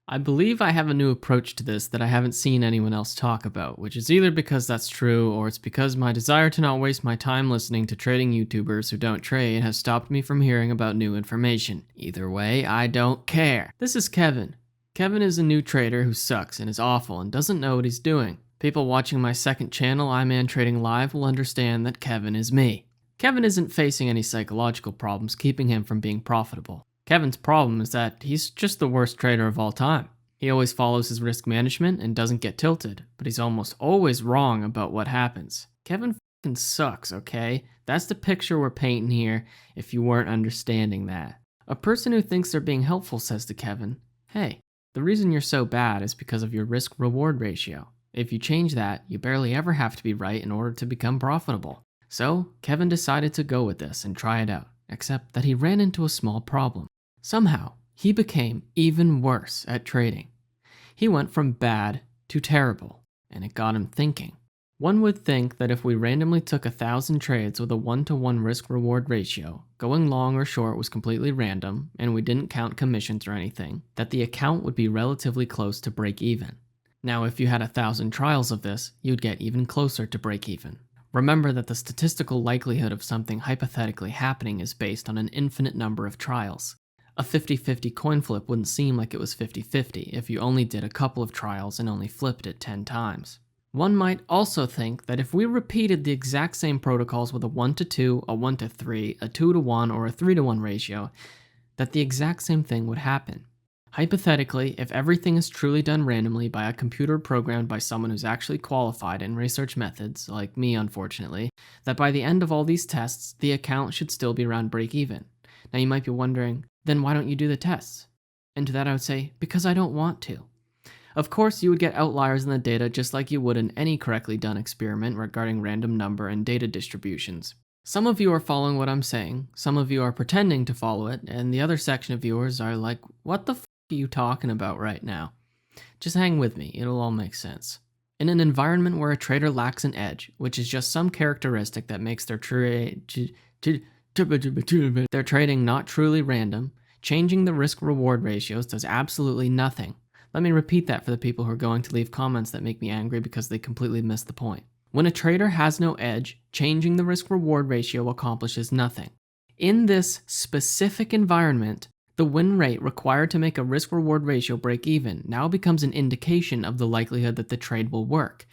I believe I have a new approach to this that I haven't seen anyone else talk about, which is either because that's true or it's because my desire to not waste my time listening to trading YouTubers who don't trade has stopped me from hearing about new information. Either way, I don't care. This is Kevin. Kevin is a new trader who sucks and is awful and doesn't know what he's doing. People watching my second channel, iMan Trading Live, will understand that Kevin is me. Kevin isn't facing any psychological problems keeping him from being profitable. Kevin's problem is that he's just the worst trader of all time. He always follows his risk management and doesn't get tilted, but he's almost always wrong about what happens. Kevin fucking sucks, okay? That's the picture we're painting here if you weren't understanding that. A person who thinks they're being helpful says to Kevin, "Hey, the reason you're so bad is because of your risk-reward ratio. If you change that, you barely ever have to be right in order to become profitable." So, Kevin decided to go with this and try it out, except that he ran into a small problem. Somehow, he became even worse at trading. He went from bad to terrible, and it got him thinking. One would think that if we randomly took 1,000 trades with a 1-to-1 risk-reward ratio, going long or short was completely random, and we didn't count commissions or anything, that the account would be relatively close to break even. Now, if you had 1,000 trials of this, you'd get even closer to break even. Remember that the statistical likelihood of something hypothetically happening is based on an infinite number of trials. A 50-50 coin flip wouldn't seem like it was 50-50 if you only did a couple of trials and only flipped it 10 times. One might also think that if we repeated the exact same protocols with a 1-to-2, a 1-to-3, a 2-to-1, or a 3-to-1 ratio, that the exact same thing would happen. Hypothetically, if everything is truly done randomly by a computer programmed by someone who's actually qualified in research methods, like me unfortunately, that by the end of all these tests, the account should still be around break even. Now you might be wondering, then why don't you do the tests? And to that I would say, because I don't want to. Of course, you would get outliers in the data just like you would in any correctly done experiment regarding random number and data distributions. Some of you are following what I'm saying, some of you are pretending to follow it, and the other section of viewers are like, what the f are you talking about right now? Just hang with me, it'll all make sense. In an environment where a trader lacks an edge, which is just some characteristic that makes their trading not truly random, changing the risk-reward ratios does absolutely nothing. Let me repeat that for the people who are going to leave comments that make me angry because they completely missed the point. When a trader has no edge, changing the risk-reward ratio accomplishes nothing. In this specific environment, the win rate required to make a risk-reward ratio break even now becomes an indication of the likelihood that the trade will work.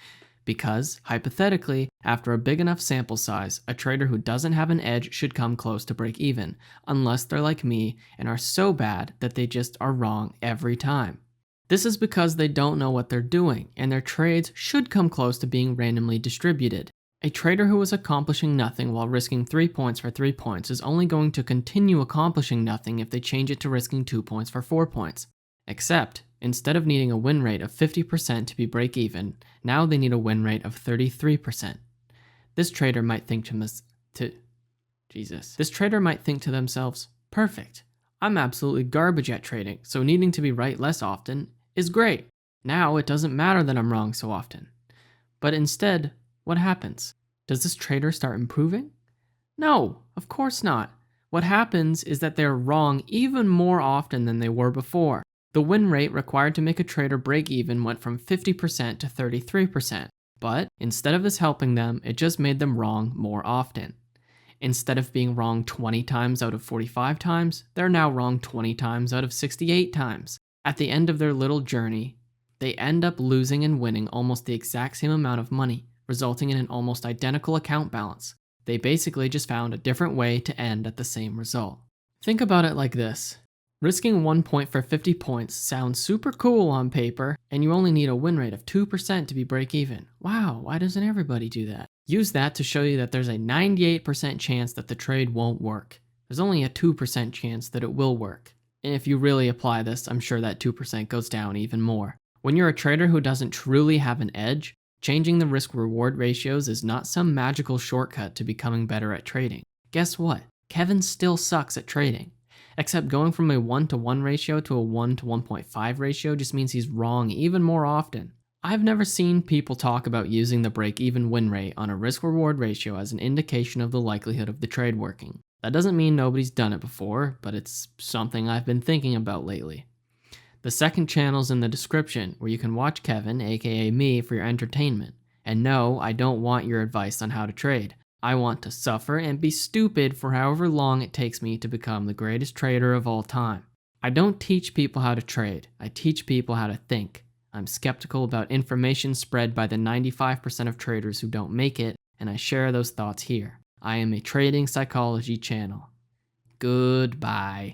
Because, hypothetically, after a big enough sample size, a trader who doesn't have an edge should come close to break even, unless they're like me and are so bad that they just are wrong every time. This is because they don't know what they're doing, and their trades should come close to being randomly distributed. A trader who is accomplishing nothing while risking 3 points for 3 points is only going to continue accomplishing nothing if they change it to risking 2 points for 4 points. Except, instead of needing a win rate of 50% to be break even, now they need a win rate of 33%. This trader might think to themselves, perfect. I'm absolutely garbage at trading, so needing to be right less often is great. Now it doesn't matter that I'm wrong so often. But instead, what happens? Does this trader start improving? No, of course not. What happens is that they're wrong even more often than they were before. The win rate required to make a trader break even went from 50% to 33%. But instead of this helping them, it just made them wrong more often. Instead of being wrong 20 times out of 45 times, they're now wrong 20 times out of 68 times. At the end of their little journey, they end up losing and winning almost the exact same amount of money, resulting in an almost identical account balance. They basically just found a different way to end at the same result. Think about it like this. Risking 1 point for 50 points sounds super cool on paper, and you only need a win rate of 2% to be break even. Wow, why doesn't everybody do that? Use that to show you that there's a 98% chance that the trade won't work. There's only a 2% chance that it will work. And if you really apply this, I'm sure that 2% goes down even more. When you're a trader who doesn't truly have an edge, changing the risk-reward ratios is not some magical shortcut to becoming better at trading. Guess what? Kevin still sucks at trading. Except going from a 1-to-1 ratio to a 1-to-1.5 ratio just means he's wrong even more often. I've never seen people talk about using the break-even win rate on a risk-reward ratio as an indication of the likelihood of the trade working. That doesn't mean nobody's done it before, but it's something I've been thinking about lately. The second channel's in the description, where you can watch Kevin, aka me, for your entertainment. And no, I don't want your advice on how to trade. I want to suffer and be stupid for however long it takes me to become the greatest trader of all time. I don't teach people how to trade, I teach people how to think. I'm skeptical about information spread by the 95% of traders who don't make it, and I share those thoughts here. I am a trading psychology channel. Goodbye.